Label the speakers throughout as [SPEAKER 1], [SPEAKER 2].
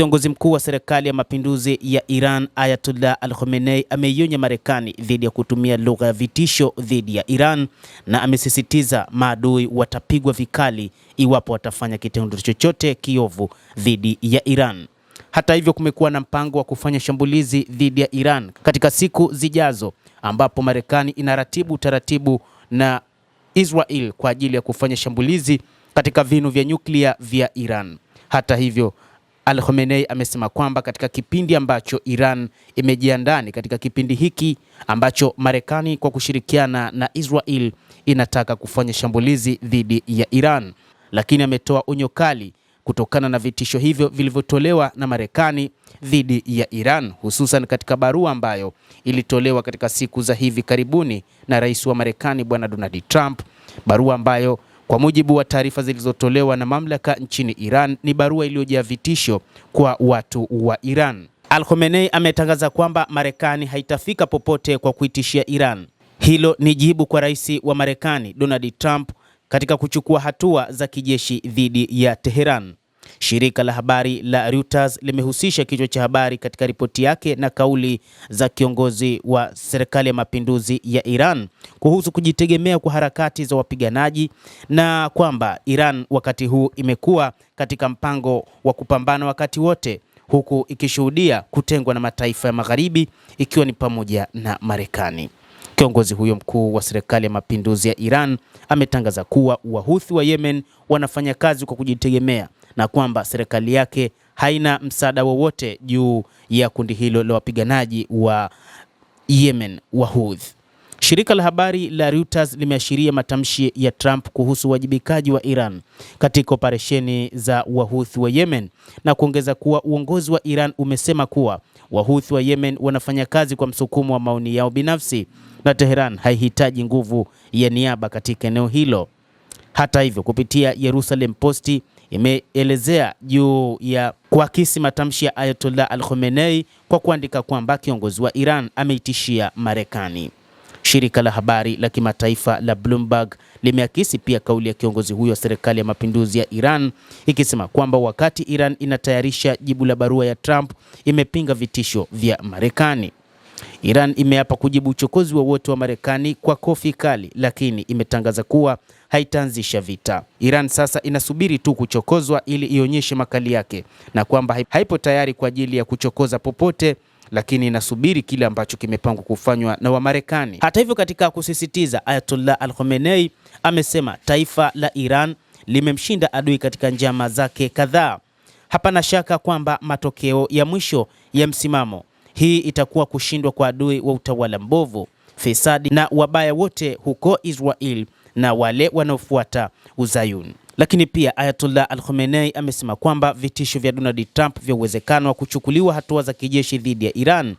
[SPEAKER 1] Kiongozi mkuu wa serikali ya mapinduzi ya Iran Ayatollah Al-Khamenei ameionya Marekani dhidi ya kutumia lugha ya vitisho dhidi ya Iran na amesisitiza maadui watapigwa vikali iwapo watafanya kitendo chochote kiovu dhidi ya Iran. Hata hivyo, kumekuwa na mpango wa kufanya shambulizi dhidi ya Iran katika siku zijazo, ambapo Marekani inaratibu taratibu na Israel kwa ajili ya kufanya shambulizi katika vinu vya nyuklia vya Iran. Hata hivyo, Al-Khamenei amesema kwamba katika kipindi ambacho Iran imejiandaa, katika kipindi hiki ambacho Marekani kwa kushirikiana na Israel inataka kufanya shambulizi dhidi ya Iran, lakini ametoa onyo kali kutokana na vitisho hivyo vilivyotolewa na Marekani dhidi ya Iran, hususan katika barua ambayo ilitolewa katika siku za hivi karibuni na rais wa Marekani Bwana Donald Trump, barua ambayo kwa mujibu wa taarifa zilizotolewa na mamlaka nchini Iran ni barua iliyojaa vitisho kwa watu wa Iran. Al-Khamenei ametangaza kwamba Marekani haitafika popote kwa kuitishia Iran. Hilo ni jibu kwa rais wa Marekani Donald Trump katika kuchukua hatua za kijeshi dhidi ya Tehran. Shirika la habari la Reuters limehusisha kichwa cha habari katika ripoti yake na kauli za kiongozi wa serikali ya mapinduzi ya Iran kuhusu kujitegemea kwa harakati za wapiganaji na kwamba Iran wakati huu imekuwa katika mpango wa kupambana wakati wote, huku ikishuhudia kutengwa na mataifa ya magharibi ikiwa ni pamoja na Marekani. Kiongozi huyo mkuu wa serikali ya mapinduzi ya Iran ametangaza kuwa Wahuthi wa Yemen wanafanya kazi kwa kujitegemea na kwamba serikali yake haina msaada wowote juu ya kundi hilo la wapiganaji wa Yemen Wahuthi. Shirika la habari la Reuters limeashiria matamshi ya Trump kuhusu uwajibikaji wa Iran katika operesheni za Wahuthi wa Yemen na kuongeza kuwa uongozi wa Iran umesema kuwa Wahuthi wa Yemen wanafanya kazi kwa msukumo wa maoni yao binafsi na Tehran haihitaji nguvu ya niaba katika eneo hilo. Hata hivyo, kupitia Jerusalem Post imeelezea juu ya kuakisi matamshi ya Ayatollah Al-Khamenei kwa kuandika kwamba kiongozi wa Iran ameitishia Marekani. Shirika la habari la kimataifa la Bloomberg limeakisi pia kauli ya kiongozi huyo wa serikali ya mapinduzi ya Iran ikisema kwamba wakati Iran inatayarisha jibu la barua ya Trump, imepinga vitisho vya Marekani. Iran imeapa kujibu uchokozi wowote wa Marekani kwa kofi kali, lakini imetangaza kuwa haitaanzisha vita. Iran sasa inasubiri tu kuchokozwa ili ionyeshe makali yake na kwamba haipo tayari kwa ajili ya kuchokoza popote, lakini inasubiri kile ambacho kimepangwa kufanywa na Wamarekani. Hata hivyo, katika kusisitiza, Ayatollah Al-Khamenei amesema taifa la Iran limemshinda adui katika njama zake kadhaa. Hapana shaka kwamba matokeo ya mwisho ya msimamo hii itakuwa kushindwa kwa adui wa utawala mbovu, fisadi na wabaya wote huko Israel na wale wanaofuata Uzayuni. Lakini pia Ayatollah Al-Khamenei amesema kwamba vitisho vya Donald Trump vya uwezekano wa kuchukuliwa hatua za kijeshi dhidi ya Iran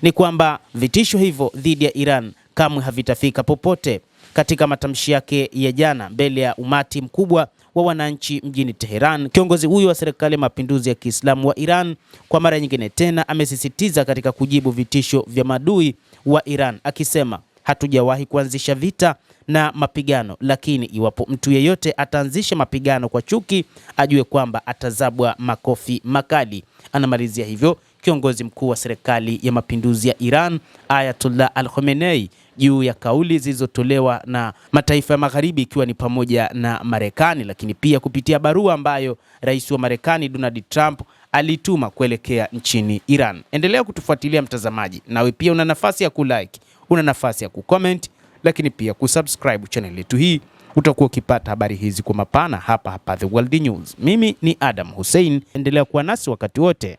[SPEAKER 1] ni kwamba vitisho hivyo dhidi ya Iran kamwe havitafika popote. Katika matamshi yake ya jana mbele ya umati mkubwa wa wananchi mjini Tehran, kiongozi huyo wa serikali ya mapinduzi ya Kiislamu wa Iran kwa mara nyingine tena amesisitiza katika kujibu vitisho vya maadui wa Iran akisema, hatujawahi kuanzisha vita na mapigano, lakini iwapo mtu yeyote ataanzisha mapigano kwa chuki, ajue kwamba atazabwa makofi makali. Anamalizia hivyo kiongozi mkuu wa serikali ya mapinduzi ya Iran Ayatollah Al-Khamenei juu ya kauli zilizotolewa na mataifa ya magharibi ikiwa ni pamoja na Marekani, lakini pia kupitia barua ambayo rais wa Marekani Donald Trump alituma kuelekea nchini Iran. Endelea kutufuatilia mtazamaji, nawe pia una nafasi ya kulike, una nafasi ya kucomment, lakini pia kusubscribe channel yetu hii. Utakuwa ukipata habari hizi kwa mapana hapa The World News. Mimi ni Adam Hussein, endelea kuwa nasi wakati wote.